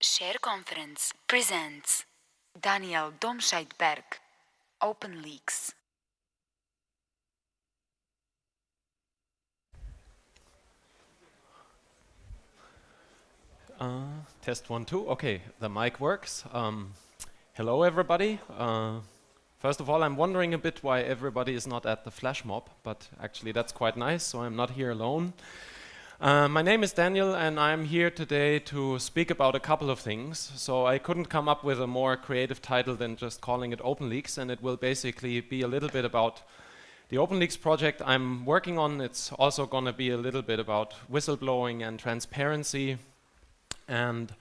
Share Conference presents Domscheit-Berg, Open Leaks. Test 1, 2. Okay, the mic works. Hello, everybody. First of all, I'm wondering a bit why everybody is not at the flash mob, but actually that's quite nice, so I'm not here alone. My name is Daniel, and I'm here today to speak about a couple of things. So I couldn't come up with a more creative title than just calling it Open Leaks, and it will basically be a little bit about the Open Leaks project I'm working on. It's also going to be a little bit about whistleblowing and transparency. And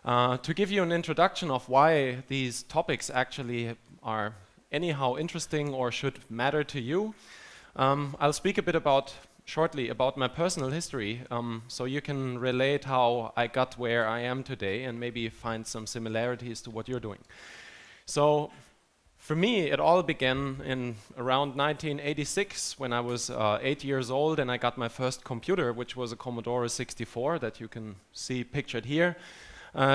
to give you an introduction of why these topics actually are anyhow interesting or should matter to you, I'll speak a bit shortly about my personal history, so you can relate how I got where I am today and maybe find some similarities to what you're doing. So for me, it all began in around 1986 when I was 8 years old and I got my first computer, which was a Commodore 64 that you can see pictured here,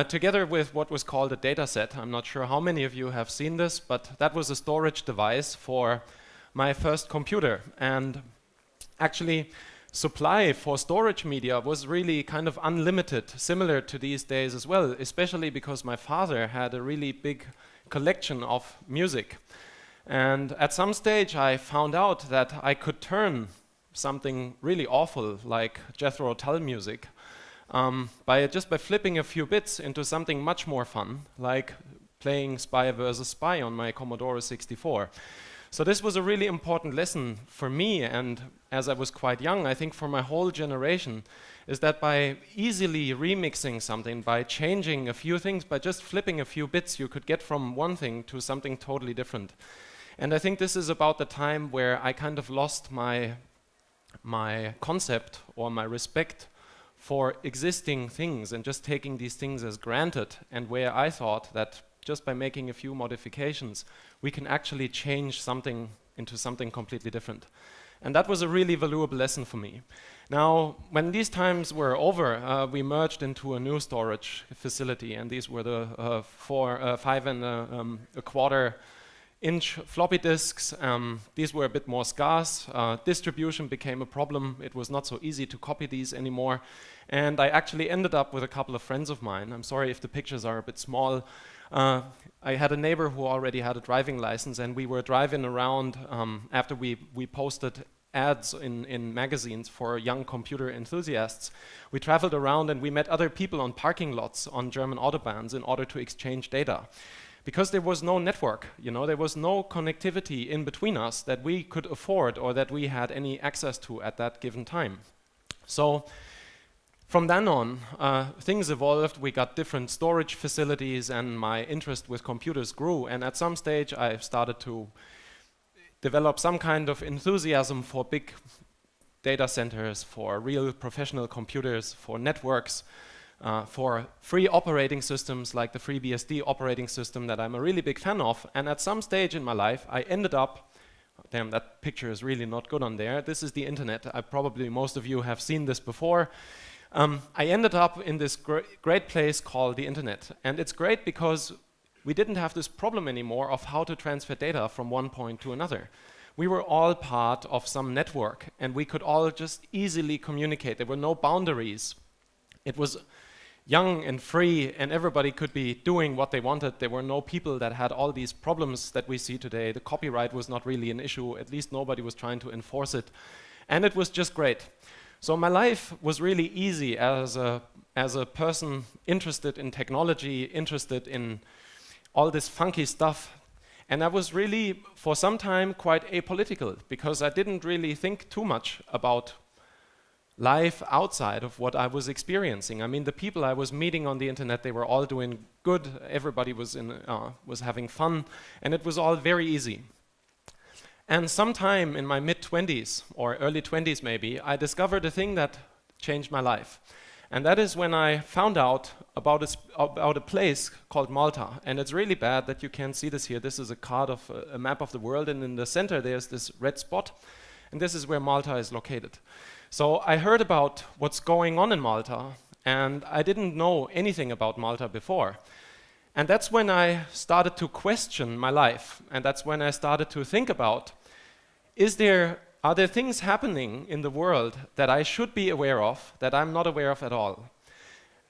together with what was called a dataset. I'm not sure how many of you have seen this, but that was a storage device for my first computer. And actually, supply for storage media was really kind of unlimited, similar to these days as well, especially because my father had a really big collection of music. And at some stage I found out that I could turn something really awful like Jethro Tull music by flipping a few bits into something much more fun, like playing Spy vs. Spy on my Commodore 64. So this was a really important lesson for me, and as I was quite young, I think for my whole generation, is that by easily remixing something, by changing a few things, by just flipping a few bits, you could get from one thing to something totally different. And I think this is about the time where I kind of lost my concept or my respect for existing things and just taking these things as granted, and where I thought that just by making a few modifications, we can actually change something into something completely different. And that was a really valuable lesson for me. Now, when these times were over, we merged into a new storage facility, and these were the 5 and a quarter inch floppy disks. These were a bit more scarce. Distribution became a problem. It was not so easy to copy these anymore. And I actually ended up with a couple of friends of mine. I'm sorry if the pictures are a bit small. I had a neighbor who already had a driving license, and we were driving around after we posted ads in magazines for young computer enthusiasts. We traveled around and we met other people on parking lots on German autobahns in order to exchange data. Because there was no network, there was no connectivity in between us that we could afford or that we had any access to at that given time. So from then on, things evolved. We got different storage facilities, and my interest with computers grew. And at some stage, I started to develop some kind of enthusiasm for big data centers, for real professional computers, for networks, for free operating systems like the FreeBSD operating system that I'm a really big fan of. And at some stage in my life, I ended up, damn, that picture is really not good on there. This is the internet. Probably most of you have seen this before. I ended up in this great place called the internet. And it's great because we didn't have this problem anymore of how to transfer data from one point to another. We were all part of some network, and we could all just easily communicate. There were no boundaries. It was young and free, and everybody could be doing what they wanted. There were no people that had all these problems that we see today. The copyright was not really an issue. At least nobody was trying to enforce it. And it was just great. So my life was really easy as a person interested in technology, interested in all this funky stuff. And I was really, for some time, quite apolitical, because I didn't really think too much about life outside of what I was experiencing. I mean, the people I was meeting on the internet, they were all doing good. Everybody was having fun, and it was all very easy. And sometime in my mid-20s, or early 20s maybe, I discovered a thing that changed my life. And that is when I found out about a place called Malta. And it's really bad that you can't see this here. This is a card of a map of the world, and in the center there's this red spot. And this is where Malta is located. So I heard about what's going on in Malta, and I didn't know anything about Malta before. And that's when I started to question my life, and that's when I started to think about, are there things happening in the world that I should be aware of that I'm not aware of at all?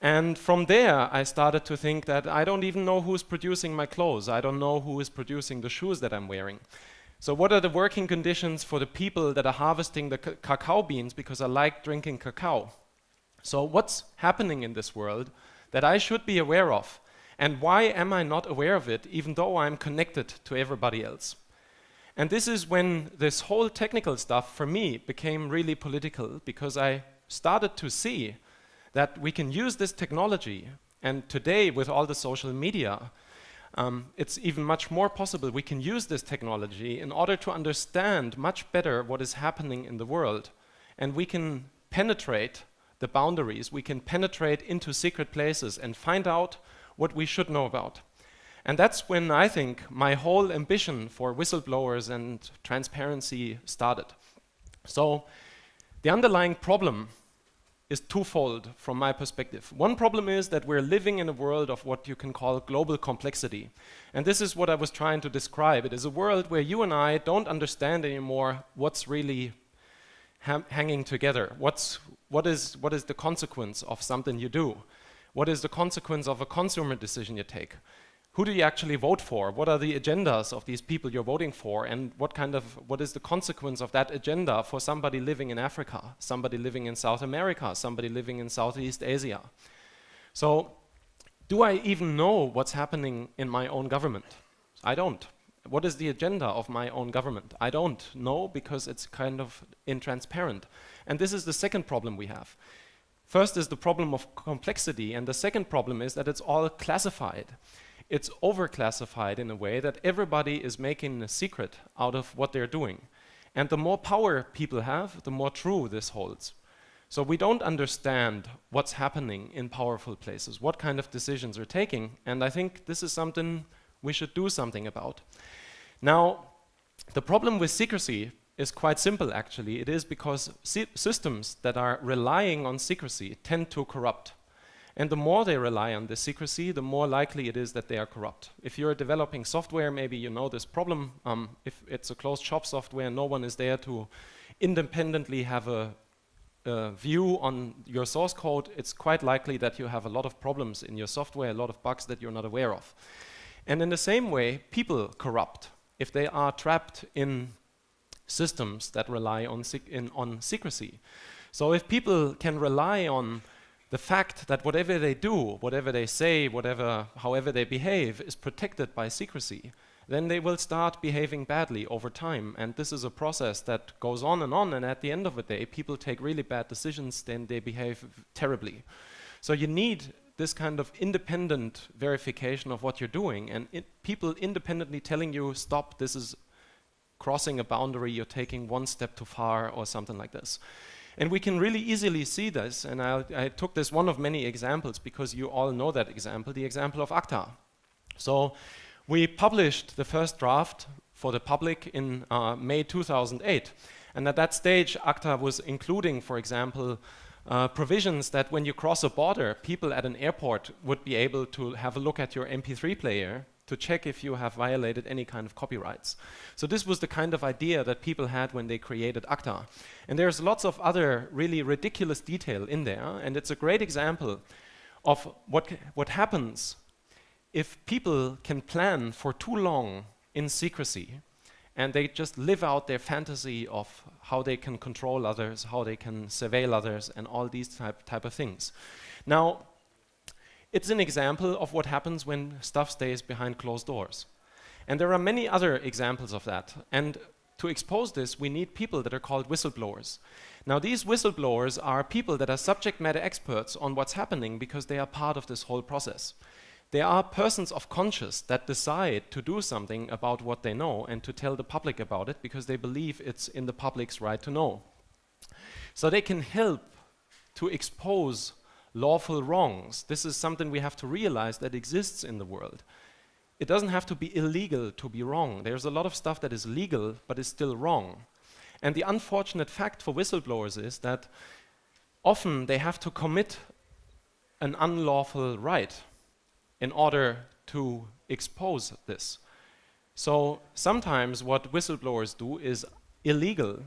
And from there, I started to think that I don't even know who's producing my clothes. I don't know who is producing the shoes that I'm wearing. So what are the working conditions for the people that are harvesting the cacao beans, because I like drinking cacao? So what's happening in this world that I should be aware of? And why am I not aware of it, even though I'm connected to everybody else? And this is when this whole technical stuff for me became really political, because I started to see that we can use this technology, and today with all the social media, it's even much more possible. We can use this technology in order to understand much better what is happening in the world, and we can penetrate the boundaries, we can penetrate into secret places and find out what we should know about. And that's when I think my whole ambition for whistleblowers and transparency started. So the underlying problem is twofold from my perspective. One problem is that we're living in a world of what you can call global complexity. And this is what I was trying to describe. It is a world where you and I don't understand anymore what's really hanging together. What is the consequence of something you do? What is the consequence of a consumer decision you take? Who do you actually vote for? What are the agendas of these people you're voting for? And what is the consequence of that agenda for somebody living in Africa, somebody living in South America, somebody living in Southeast Asia? So, do I even know what's happening in my own government? I don't. What is the agenda of my own government? I don't know, because it's kind of intransparent. And this is the second problem we have. First is the problem of complexity, and the second problem is that it's all classified. It's overclassified in a way that everybody is making a secret out of what they're doing. And the more power people have, the more true this holds. So we don't understand what's happening in powerful places, what kind of decisions are taking, and I think this is something we should do something about. Now, the problem with secrecy is quite simple, actually. It is because systems that are relying on secrecy tend to corrupt. And the more they rely on this secrecy, the more likely it is that they are corrupt. If you're developing software, maybe you know this problem. If it's a closed shop software, no one is there to independently have a view on your source code, it's quite likely that you have a lot of problems in your software, a lot of bugs that you're not aware of. And in the same way, people corrupt if they are trapped in systems that rely on secrecy. So if people can rely on the fact that whatever they do, whatever they say, however they behave is protected by secrecy, then they will start behaving badly over time. And this is a process that goes on, and at the end of the day, people take really bad decisions, then they behave terribly. So you need this kind of independent verification of what you're doing, and people independently telling you, stop, this is crossing a boundary, you're taking one step too far, or something like this. And we can really easily see this, and I took this one of many examples because you all know that example, the example of ACTA. So we published the first draft for the public in May 2008. And at that stage, ACTA was including, for example, provisions that when you cross a border, people at an airport would be able to have a look at your MP3 player to check if you have violated any kind of copyrights. So this was the kind of idea that people had when they created ACTA. And there's lots of other really ridiculous detail in there, and it's a great example of what happens if people can plan for too long in secrecy, and they just live out their fantasy of how they can control others, how they can surveil others, and all these type of things. Now, it's an example of what happens when stuff stays behind closed doors. And there are many other examples of that. And to expose this, we need people that are called whistleblowers. Now, these whistleblowers are people that are subject matter experts on what's happening because they are part of this whole process. They are persons of conscience that decide to do something about what they know and to tell the public about it because they believe it's in the public's right to know. So they can help to expose lawful wrongs. This is something we have to realize that exists in the world. It doesn't have to be illegal to be wrong. There's a lot of stuff that is legal but is still wrong. And the unfortunate fact for whistleblowers is that often they have to commit an unlawful right in order to expose this. So sometimes what whistleblowers do is illegal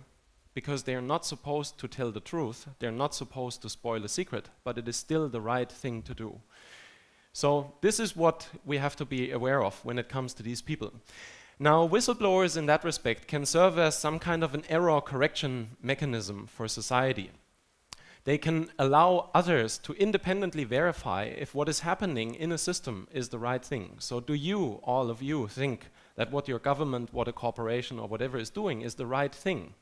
because they're not supposed to tell the truth, they're not supposed to spoil a secret, but it is still the right thing to do. So this is what we have to be aware of when it comes to these people. Now, whistleblowers in that respect can serve as some kind of an error correction mechanism for society. They can allow others to independently verify if what is happening in a system is the right thing. So do you, all of you, think that what your government, what a corporation or whatever is doing is the right thing?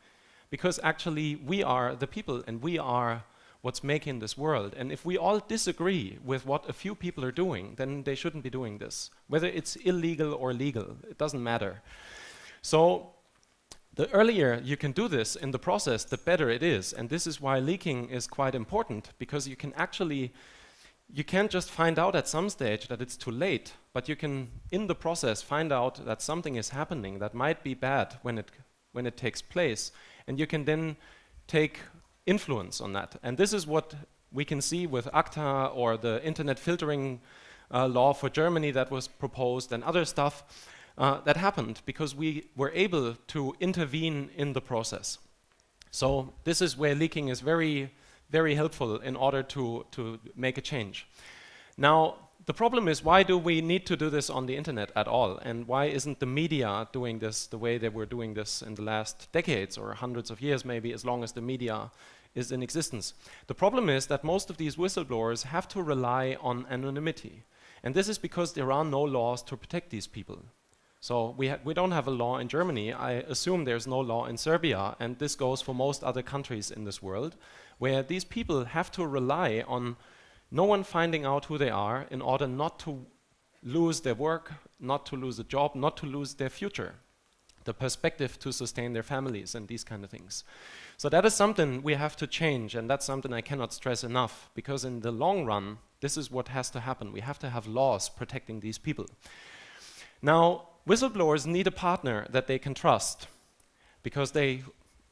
Because actually we are the people and we are what's making this world. And if we all disagree with what a few people are doing, then they shouldn't be doing this. Whether it's illegal or legal, it doesn't matter. So the earlier you can do this in the process, the better it is. And this is why leaking is quite important, because you can actually, you can't just find out at some stage that it's too late, but you can, in the process, find out that something is happening that might be bad when it takes place. And you can then take influence on that. And this is what we can see with ACTA or the internet filtering law for Germany that was proposed and other stuff that happened because we were able to intervene in the process. So this is where leaking is very, very helpful in order to make a change. Now, the problem is, why do we need to do this on the internet at all? And why isn't the media doing this the way they were doing this in the last decades or hundreds of years, maybe, as long as the media is in existence? The problem is that most of these whistleblowers have to rely on anonymity. And this is because there are no laws to protect these people. So we don't have a law in Germany. I assume there's no law in Serbia, and this goes for most other countries in this world, where these people have to rely on no one finding out who they are in order not to lose their work, not to lose a job, not to lose their future, the perspective to sustain their families and these kind of things. So that is something we have to change, and that's something I cannot stress enough, because in the long run, this is what has to happen. We have to have laws protecting these people. Now, whistleblowers need a partner that they can trust, because they,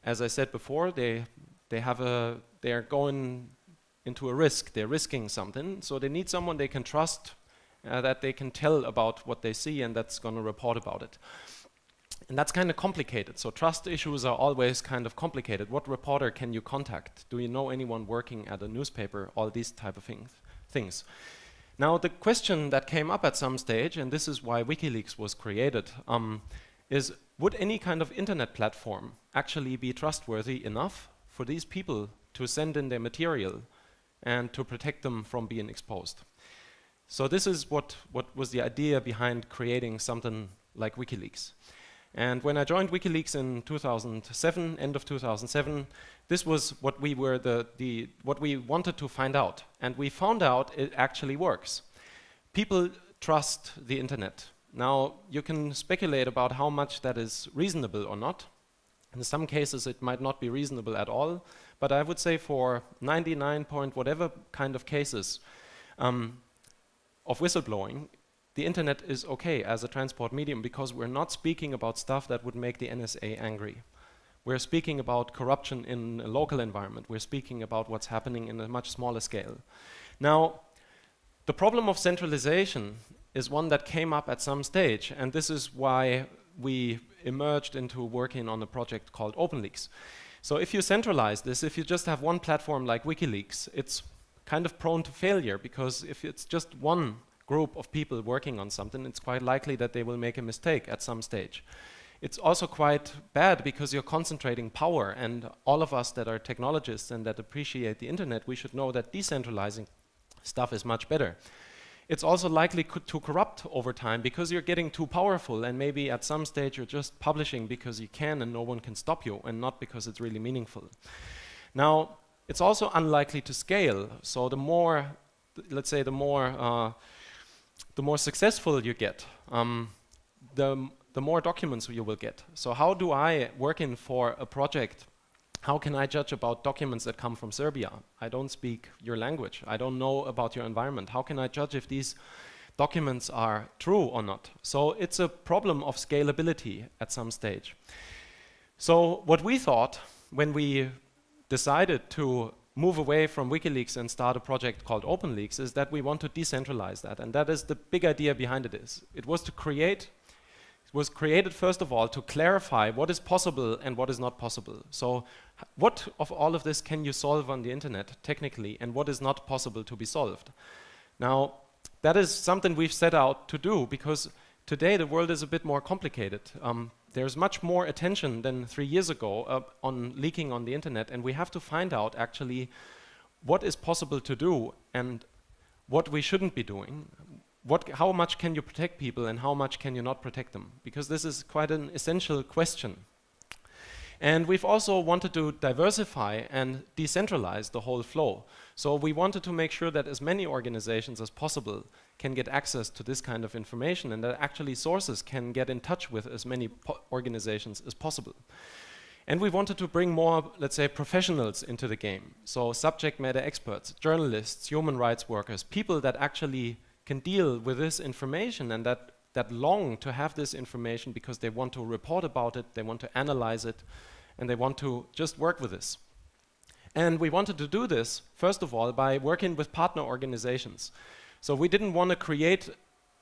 as I said before, they're going into a risk, they're risking something, so they need someone they can trust, that they can tell about what they see and that's going to report about it. And that's kind of complicated, so trust issues are always kind of complicated. What reporter can you contact? Do you know anyone working at a newspaper? All these type of things. Now, the question that came up at some stage, and this is why WikiLeaks was created, is would any kind of internet platform actually be trustworthy enough for these people to send in their material and to protect them from being exposed? So this is what was the idea behind creating something like WikiLeaks. And when I joined WikiLeaks in 2007, end of 2007, this was what we were what we wanted to find out. And we found out it actually works. People trust the internet. Now, you can speculate about how much that is reasonable or not. In some cases, it might not be reasonable at all. But I would say for 99 point whatever kind of cases of whistleblowing, the internet is okay as a transport medium, because we're not speaking about stuff that would make the NSA angry. We're speaking about corruption in a local environment. We're speaking about what's happening in a much smaller scale. Now, the problem of centralization is one that came up at some stage, and this is why we emerged into working on a project called OpenLeaks. So if you centralize this, if you just have one platform like WikiLeaks, it's kind of prone to failure, because if it's just one group of people working on something, it's quite likely that they will make a mistake at some stage. It's also quite bad because you're concentrating power, and all of us that are technologists and that appreciate the internet, we should know that decentralizing stuff is much better. It's also likely to corrupt over time because you're getting too powerful, and maybe at some stage you're just publishing because you can and no one can stop you, and not because it's really meaningful. Now, it's also unlikely to scale, so the more, let's say, the more successful you get, the more documents you will get. So how do I, working for a project, how can I judge about documents that come from Serbia? I don't speak your language. I don't know about your environment. How can I judge if these documents are true or not? So it's a problem of scalability at some stage. So what we thought when we decided to move away from WikiLeaks and start a project called OpenLeaks is that we want to decentralize that, and that is the big idea behind it is. It was created first of all to clarify what is possible and what is not possible. So what of all of this can you solve on the internet technically, and what is not possible to be solved? Now, that is something we've set out to do because today the world is a bit more complicated. There's much more attention than 3 years ago on leaking on the internet, and we have to find out actually what is possible to do and what we shouldn't be doing. How much can you protect people and how much can you not protect them? Because this is quite an essential question. And we've also wanted to diversify and decentralize the whole flow. So we wanted to make sure that as many organizations as possible can get access to this kind of information, and that actually sources can get in touch with as many organizations as possible. And we wanted to bring more, let's say, professionals into the game. So subject matter experts, journalists, human rights workers, people that actually can deal with this information and that long to have this information because they want to report about it, they want to analyze it, and they want to just work with this. And we wanted to do this, first of all, by working with partner organizations. So we didn't want to create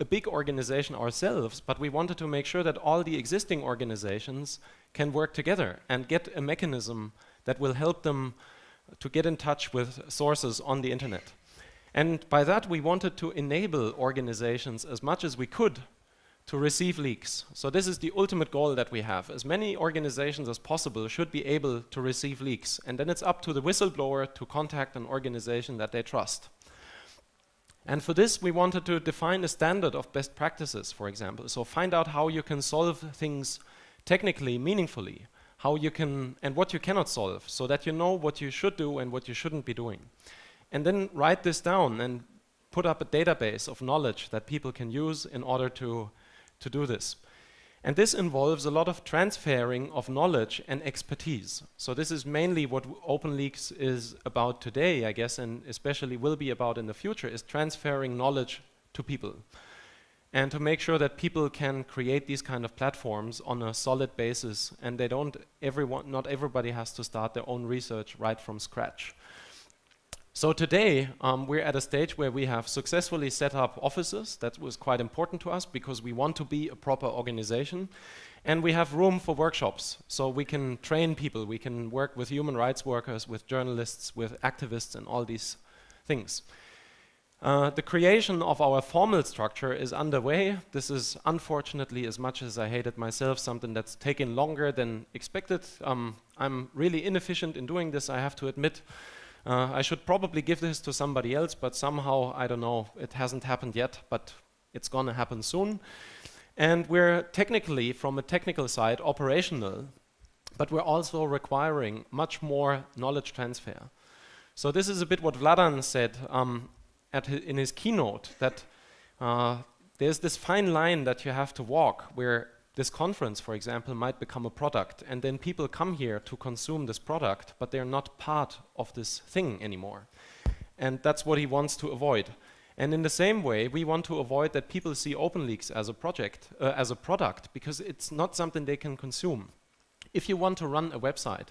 a big organization ourselves, but we wanted to make sure that all the existing organizations can work together and get a mechanism that will help them to get in touch with sources on the internet. And by that, we wanted to enable organizations as much as we could to receive leaks. So this is the ultimate goal that we have. As many organizations as possible should be able to receive leaks. And then it's up to the whistleblower to contact an organization that they trust. And for this, we wanted to define a standard of best practices, for example. So find out how you can solve things technically, meaningfully, how you can, and what you cannot solve, so that you know what you should do and what you shouldn't be doing. And then write this down and put up a database of knowledge that people can use in order to do this. And this involves a lot of transferring of knowledge and expertise. So this is mainly what OpenLeaks is about today, I guess, and especially will be about in the future, is transferring knowledge to people. And to make sure that people can create these kind of platforms on a solid basis, and they don't, not everybody has to start their own research right from scratch. So today, we're at a stage where we have successfully set up offices. That was quite important to us because we want to be a proper organization. And we have room for workshops. So we can train people. We can work with human rights workers, with journalists, with activists, and all these things. The creation of our formal structure is underway. This is unfortunately, as much as I hate it myself, something that's taken longer than expected. I'm really inefficient in doing this, I have to admit. I should probably give this to somebody else, but somehow, I don't know, it hasn't happened yet, but it's gonna happen soon. And we're technically, from a technical side, operational, but we're also requiring much more knowledge transfer. So this is a bit what Vladan said in his keynote, that there's this fine line that you have to walk where this conference, for example, might become a product, and then people come here to consume this product, but they're not part of this thing anymore. And that's what he wants to avoid. And in the same way, we want to avoid that people see OpenLeaks as a project, as a product, because it's not something they can consume. If you want to run a website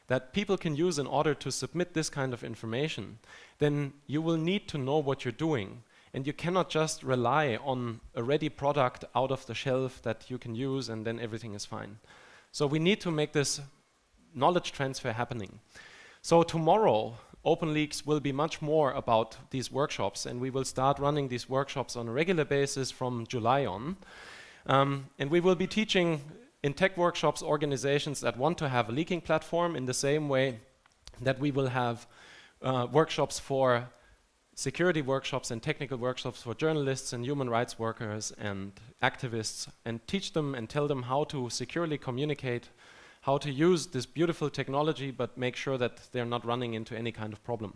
that people can use in order to submit this kind of information, then you will need to know what you're doing. And you cannot just rely on a ready product out of the shelf that you can use and then everything is fine. So we need to make this knowledge transfer happening. So tomorrow, OpenLeaks will be much more about these workshops, and we will start running these workshops on a regular basis from July on. And we will be teaching in tech workshops organizations that want to have a leaking platform in the same way that we will have workshops for security workshops and technical workshops for journalists and human rights workers and activists, and teach them and tell them how to securely communicate, how to use this beautiful technology, but make sure that they're not running into any kind of problem.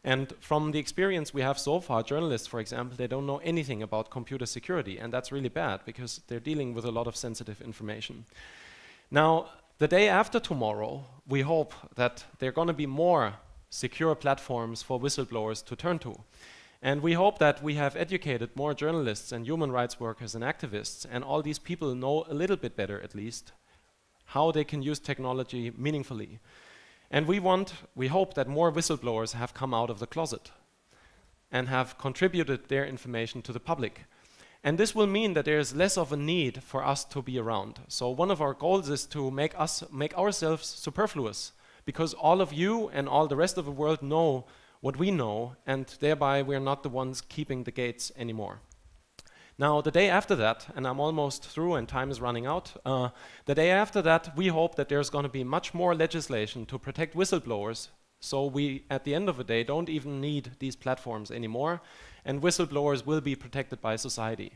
And from the experience we have so far, journalists, for example, they don't know anything about computer security, and that's really bad because they're dealing with a lot of sensitive information. Now, the day after tomorrow, we hope that there are going to be more secure platforms for whistleblowers to turn to. And we hope that we have educated more journalists and human rights workers and activists, and all these people know a little bit better, at least, how they can use technology meaningfully. And we hope that more whistleblowers have come out of the closet and have contributed their information to the public. And this will mean that there is less of a need for us to be around. So one of our goals is to make ourselves superfluous, because all of you and all the rest of the world know what we know, and thereby we're not the ones keeping the gates anymore. Now, the day after that, and I'm almost through and time is running out, the day after that, we hope that there's going to be much more legislation to protect whistleblowers, so we, at the end of the day, don't even need these platforms anymore, and whistleblowers will be protected by society.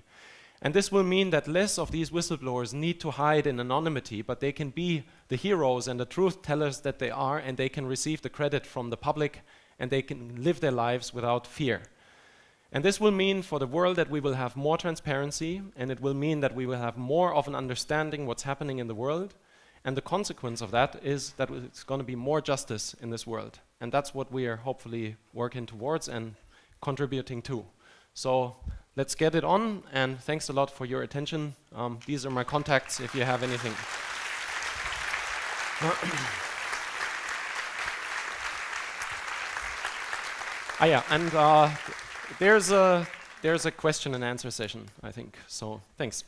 And this will mean that less of these whistleblowers need to hide in anonymity, but they can be the heroes and the truth tellers that they are, and they can receive the credit from the public, and they can live their lives without fear. And this will mean for the world that we will have more transparency, and it will mean that we will have more of an understanding what's happening in the world. And the consequence of that is that it's going to be more justice in this world. And that's what we are hopefully working towards and contributing to. So let's get it on, and thanks a lot for your attention. These are my contacts if you have anything. There's a question and answer session, I think. So thanks.